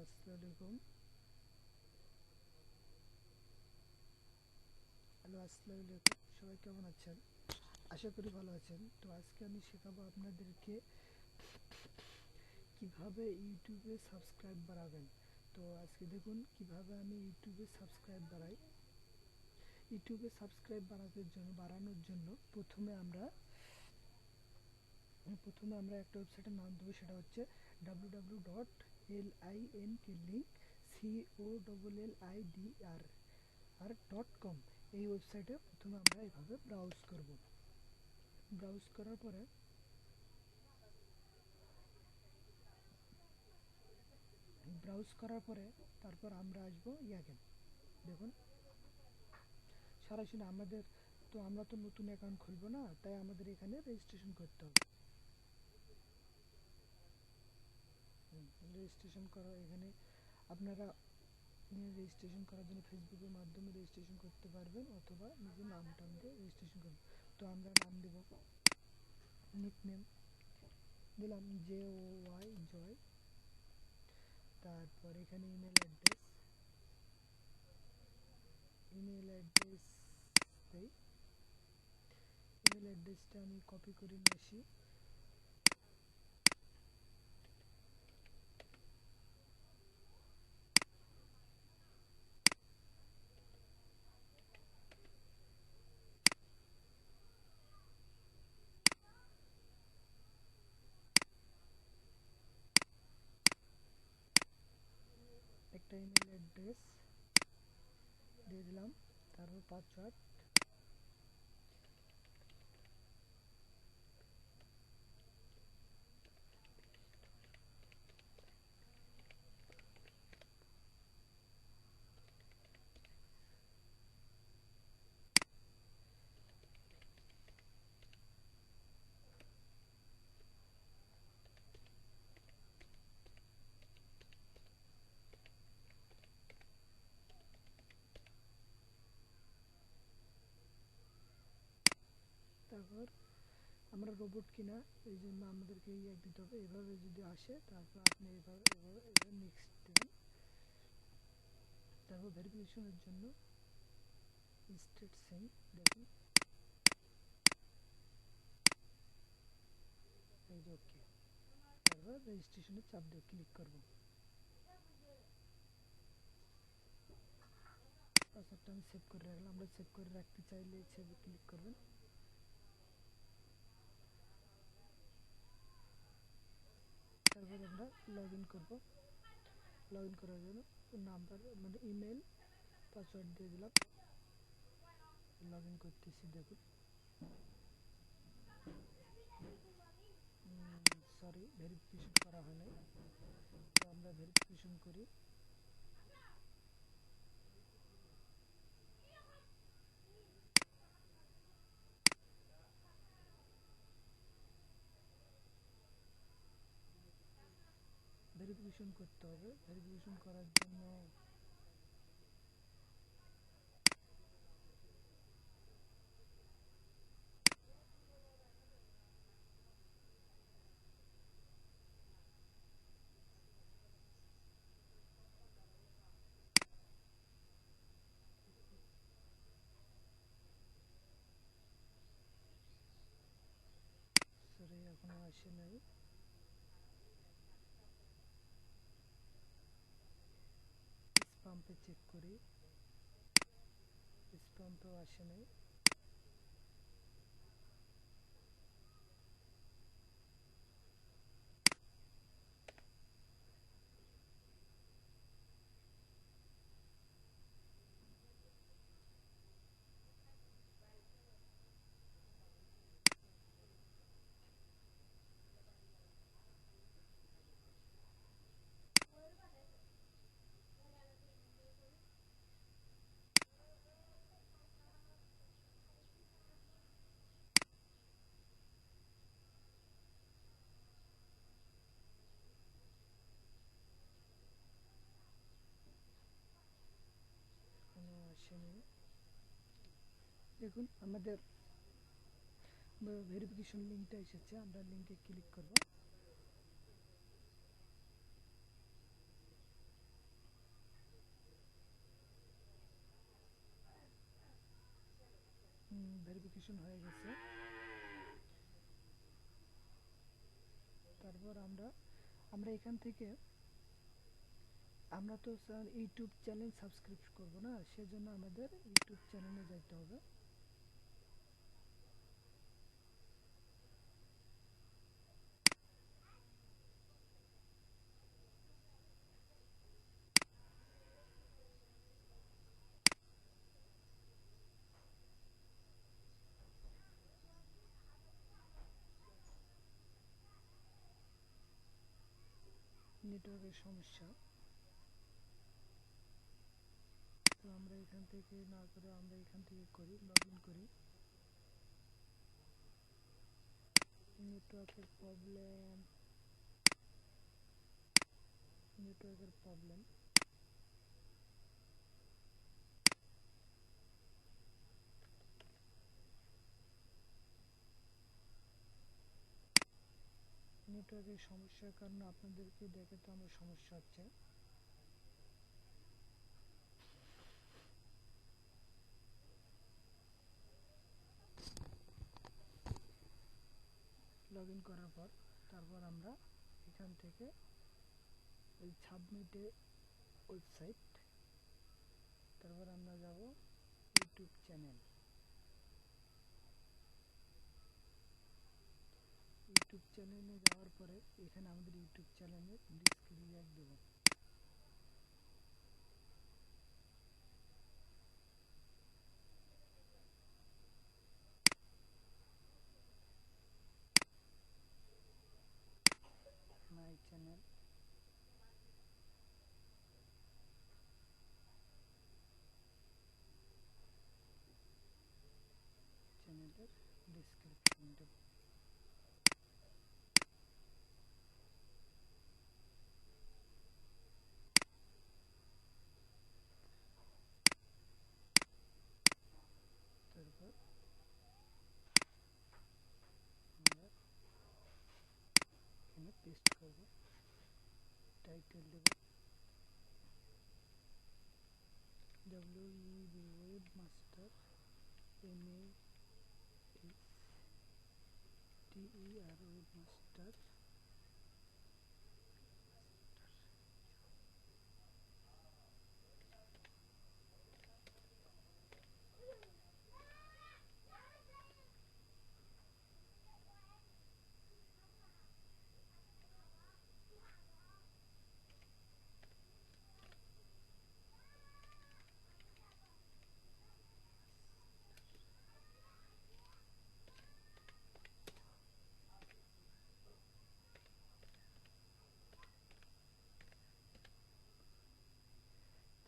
আসসালামু আলাইকুম। সবাই কেমন আছেন? আশা করি ভালো আছেন। তো আজকে আমি শেখাবো আপনাদেরকে কিভাবে ইউটিউবে সাবস্ক্রাইব বাড়াবেন। তো আজকে দেখুন কিভাবে আমি ইউটিউবে সাবস্ক্রাইব বাড়াই। ইউটিউবে সাবস্ক্রাইব বাড়ানোর জন্য প্রথমে আমরা একটা ওয়েবসাইটের নাম দেবো, সেটা হচ্ছে www.link.com। এই ওয়েবসাইটে প্রথমে আমরা এভাবে ব্রাউজ করব। ব্রাউজ করার পরে তারপর আমরা আসবো ইয়াকে। দেখুন সরাসরি আমরা তো নতুন অ্যাকাউন্ট খুলবো না, তাই আমাদের এখানে রেজিস্ট্রেশন করতে হবে। রেজিস্ট্রেশন করা এখানে আপনারা রেজিস্ট্রেশন করার জন্য ফেসবুকের মাধ্যমে রেজিস্ট্রেশন করতে পারবেন, অথবা নিজের নামটা দিয়ে রেজিস্ট্রেশন করবেন। তো আমরা নাম দেব, নিকনেম দিলাম জয়। তারপর এখানে ইমেল অ্যাড্রেস দেই। ইমেল অ্যাড্রেসটা আমি কপি করে নিয়ে আসি। একটা ইমেল অ্যাড্রেস দিয়ে দিলাম, তারপর পাসওয়ার্ড। তারপর আমরা রোবট কিনা এই জন্য আমাদেরকে দিতে হবে। এভাবে যদি আসে তারপর আপনি এভাবে নেক্সট দেবেন। তারপর ভেরিফিকেশনের জন্য স্টেট সেম দেখুন, এই যে ওকে। তারপর রেজিস্ট্রেশনের চাপ দিয়ে ক্লিক করব। পাসওয়ার্ডটা আমি সেভ করে রাখলাম। আমরা সেভ করে রাখতে চাইলে সেভে ক্লিক করবেন। তারপর আমরা লগ ইন করবো। লগ ইন করার জন্য নাম্বার মানে ইমেল পাসওয়ার্ড দিয়ে দিলাম। লগ ইন করতেছি, দেখুন সরি ভেরিফিকেশন করা হয় নাই, তো আমরা ভেরিফিকেশন করি। ভেরিফিকেশন করতে হবে। ভেরিফিকেশন করার জন্য সরি এখনো আসে নাই। স্প্যামে চেক করি, স্প্যামটাও আসে নাই। এখনো আসেনি। দেখুন আমাদের ভেরিফিকেশন লিঙ্কটা এসেছে, আমরা লিঙ্কে ক্লিক করব। ভেরিফিকেশন হয়ে গেছে। তারপর আমরা এখান থেকে আমরা তো স্যার ইউটিউব চ্যানেল সাবস্ক্রাইব করব না, সেজন্য আমাদের ইউটিউব চ্যানেলে যেতে হবে। নেটওয়ার্কের সমস্যা, তো আমরা এখান থেকে না করে আমরা এখান থেকে করি, লগ ইন করি। নেটওয়ার্কের প্রবলেম, নেটওয়ার্কের প্রবলেম। নেটওয়ার্কের সমস্যার কারণে আপনাদেরকে দেখাতে আমার সমস্যা হচ্ছে। লগ ইন করার পর তারপর আমরা এখান থেকে ওই সাবমিটে ওয়েবসাইট, তারপর আমরা যাব ইউটিউব চ্যানেল। ইউটিউব চ্যানেলে যাওয়ার পরে এখানে আমাদের ইউটিউব চ্যানেলের ডিসক্রিপশন দেব। মাই চ্যানেল, চ্যানেলের ডিসক্রিপশন দেব। তারপর আমরা এখানে পেস্ট করব, টাইটেল দেব WEB ওয়েবমাস্টার, MASTER ওয়েবমাস্টার।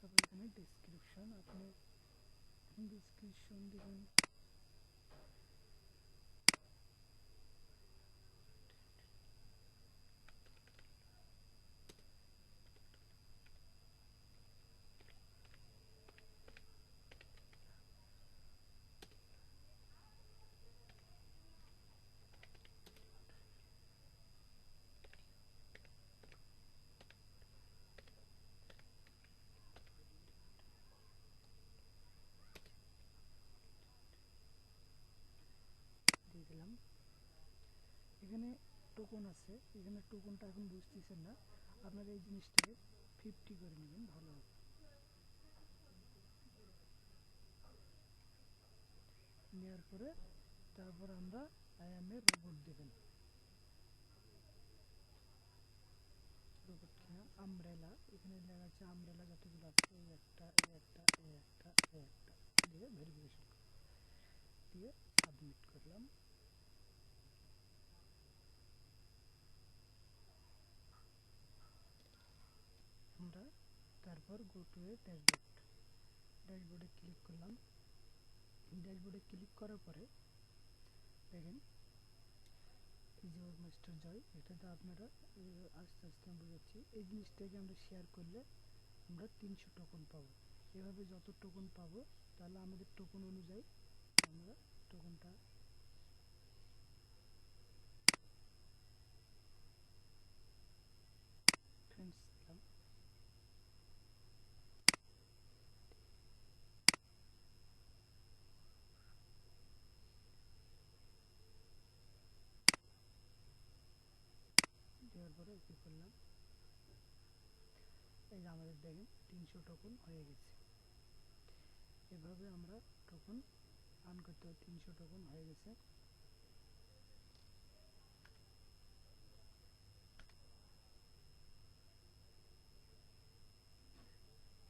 তারপর এখানে ডেসক্রিপশন, আপনি ডেসক্রিপশন দেবেন। দিয়ে দিলাম। এখানে টোকন আছে, এখানে টোকনটা এখন বুঝতেছেন না, আপনারা এই জিনিসটাকে 50 করে নেবেন, ভালো হবে। নেওয়ার পরে তারপর আমরা আইএমএ রোবট দেবেন। রোবট কিনা আমব্রেলা, এখানে লেখা আছে আমব্রেলা যতগুলো আছে, এই একটা, এই একটা, এই একটা, এই একটা দিয়ে ভেরিফিকেশন দিয়ে সাবমিট করলাম। আমরা তারপর গো টু এ ড্যাশবোর্ড, ড্যাশবোর্ডে ক্লিক করলাম। ড্যাশবোর্ডে ক্লিক করার পরে দেখেন এই যে ওয়েবমাস্টার জয়, এটাতে আপনারা আস্তে আস্তে আমি বোঝাচ্ছি, এই জিনিসটাকে আমরা শেয়ার করলে আমরা 300 টোকন পাবো। এভাবে যত টোকন পাবো তাহলে আমাদের টোকন অনুযায়ী আমরা টোকনটা ফ্রেন্ডস দিলাম। কী করলাম, এই যে আমাদের দেখেন 300 টোকন হয়ে গেছে। এভাবে আমরা টোকন আর্ন করতে হবে। 300 টোকন হয়ে গেছে।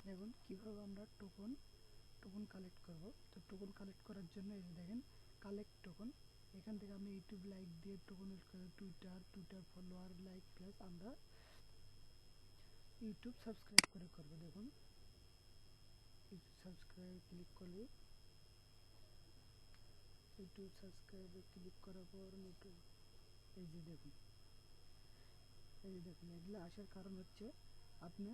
দেখুন কীভাবে আমরা টোকন কালেক্ট করব। তো টোকন কালেক্ট করার জন্য এই যে দেখেন কালেক্ট টোকন, এখান থেকে আমি ইউটিউব লাইক দিয়ে token, Twitter follower like plus আমরা ইউটিউব সাবস্ক্রাইব করে করবো। দেখুন ইউটিউব সাবস্ক্রাইব ক্লিক করলে, ইউটিউব সাবস্ক্রাইবে ক্লিক করার পর নতুন এই যে দেখুন এগুলো আসার কারণ হচ্ছে আপনি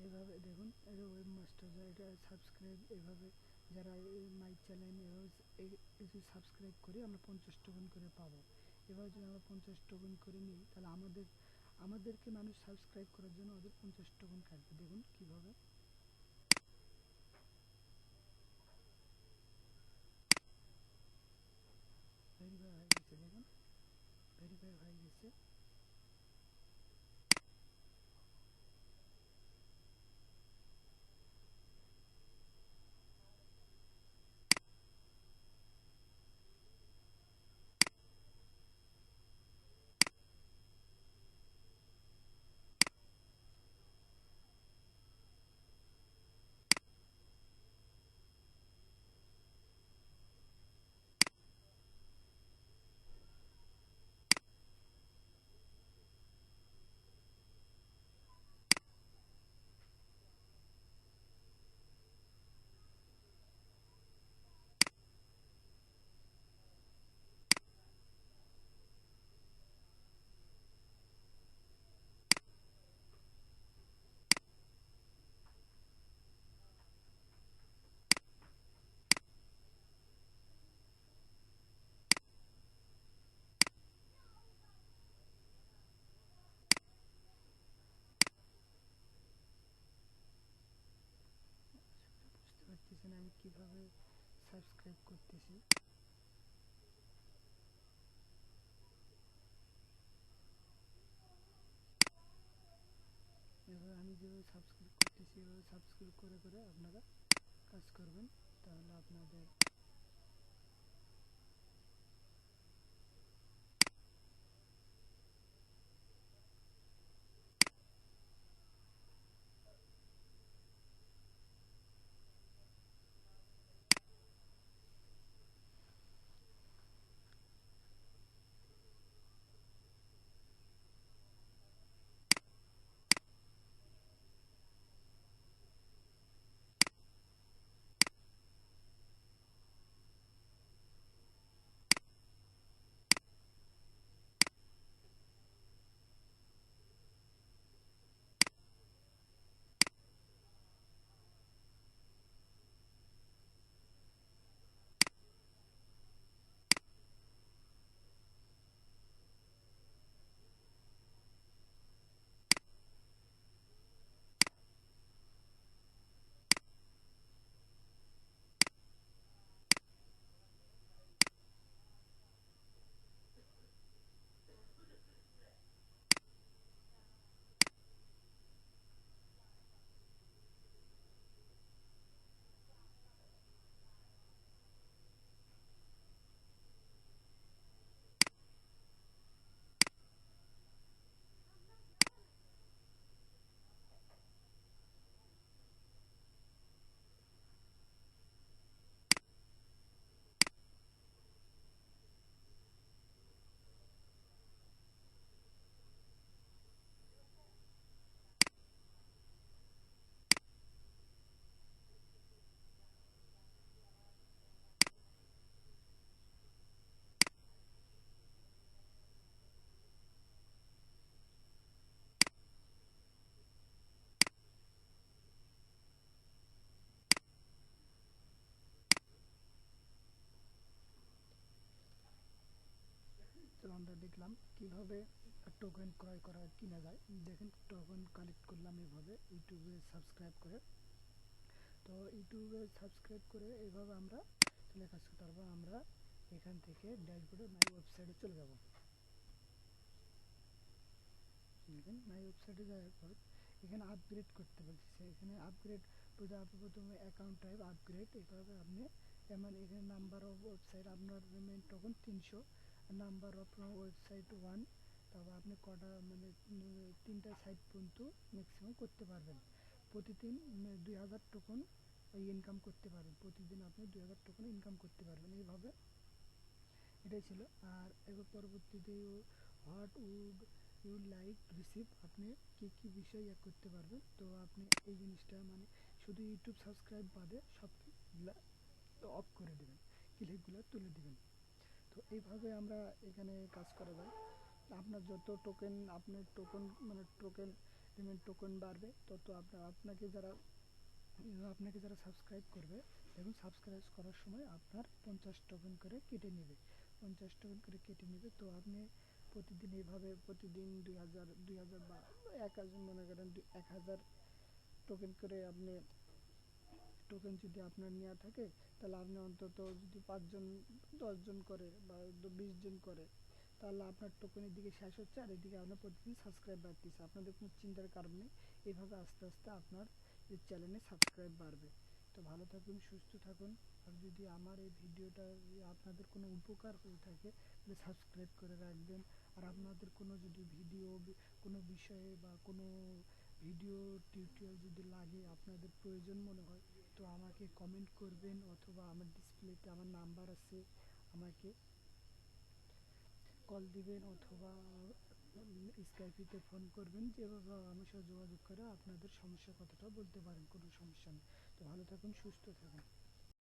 এভাবে দেখুন, এটা ওয়েব মাস্টার এটা সাবস্ক্রাইব, এভাবে যারা মাই চ্যানেল এভাবে সাবস্ক্রাইব করে আমরা 50 টোকন করে পাবো। এবার যদি আমরা 50 টোকন করে নিই তাহলে আমাদেরকে মানুষ সাবস্ক্রাইব করার জন্য ওদের 50 টোকন কাটবে। দেখুন কীভাবে ভেরিফাই হয়ে গেছে। দেখুন ভেরিফাই হয়ে গেছে। বুঝতে পারতেছেন আমি কীভাবে সাবস্ক্রাইব করতেছি। এভাবে আমি যেভাবে সাবস্ক্রাইব করতেছি এভাবে সাবস্ক্রাইব করে করে আপনারা কাজ করবেন, তাহলে আপনাদের তো আমরা দেখলাম কিভাবে টোকেন ক্রয় করা কিনা যায়। দেখেন টোকেন কালেক্ট করলাম এভাবে ইউটিউবে সাবস্ক্রাইব করে। তো ইউটিউবে সাবস্ক্রাইব করে এভাবে আমরা চলে কাজ করতে পারবো। আমরা এখান থেকে ড্যাশবোর্ডে মাই ওয়েবসাইটে চলে যাব। দেখেন মাই ওয়েবসাইটে যাওয়ার পর এখানে আপগ্রেড করতে বলছে, এখানে আপগ্রেড প্রথমে অ্যাকাউন্ট টাইপ আপগ্রেড, এভাবে আপনি যেমন এখানে নাম্বার অফ ওয়েবসাইট আপনার payment token 300, number of website 1, তারপর আপনি কটা মানে 3টা সাইট পর্যন্ত ম্যাক্সিমাম করতে পারবেন। প্রতিদিন 2000 টোকন ইনকাম করতে পারবেন, প্রতিদিন আপনি 2000 টোকন ইনকাম করতে পারবেন এইভাবে। এটাই ছিল। আর এবার পরবর্তীতে what would you like receive, আপনি কী কী বিষয় করতে পারবেন। তো আপনি এই জিনিসটা মানে শুধু ইউটিউব সাবস্ক্রাইব বাদে সবগুলা অফ করে দেবেন, ক্লিকগুলো তুলে দেবেন। তো এইভাবে আমরা এখানে কাজ করা যায়। আপনার যত টোকেন আপনার টোকন মানে টোকেন পেমেন্ট টোকেন বাড়বে, তত আপনাকে যারা সাবস্ক্রাইব করবে, দেখুন সাবস্ক্রাইব করার সময় আপনার 50 টোকেন করে কেটে নেবে, 50 টোকেন করে কেটে নেবে। তো আপনি প্রতিদিন এইভাবে প্রতিদিন 2000 বা 1000 মনে করেন 1000 টোকেন করে আপনি টোকেন যদি আপনার নেওয়া থাকে, তাহলে আপনি অন্তত যদি 5জন 10জন করে বা 20জন করে, তাহলে আপনার টোকেনের দিকে শেষ হচ্ছে আর এদিকে আপনার প্রতিদিন সাবস্ক্রাইব বাড়তেছে, আপনাদের কোনো চিন্তার কারণ নেই। এইভাবে আস্তে আস্তে আপনার এই চ্যানেলে সাবস্ক্রাইব বাড়বে। তো ভালো থাকুন, সুস্থ থাকুন। আর যদি আমার এই ভিডিওটা আপনাদের কোনো উপকার হয়ে থাকে তাহলে সাবস্ক্রাইব করে রাখবেন। আর আপনাদের কোনো যদি ভিডিও কোনো বিষয়ে বা কোনো ভিডিও টিউটোরিয়াল যদি লাগে, আপনাদের প্রয়োজন মনে হয়, তো আমাকে কমেন্ট করবেন, অথবা আমার ডিসপ্লেতে আমার নাম্বার আছে, আমাকে কল দিবেন, অথবা স্কাইপিতে ফোন করবেন, যেভাবে আমার সাথে যোগাযোগ করে আপনাদের সমস্যার কথাটা বলতে পারেন, কোনো সমস্যা নেই। তো ভালো থাকুন, সুস্থ থাকুন।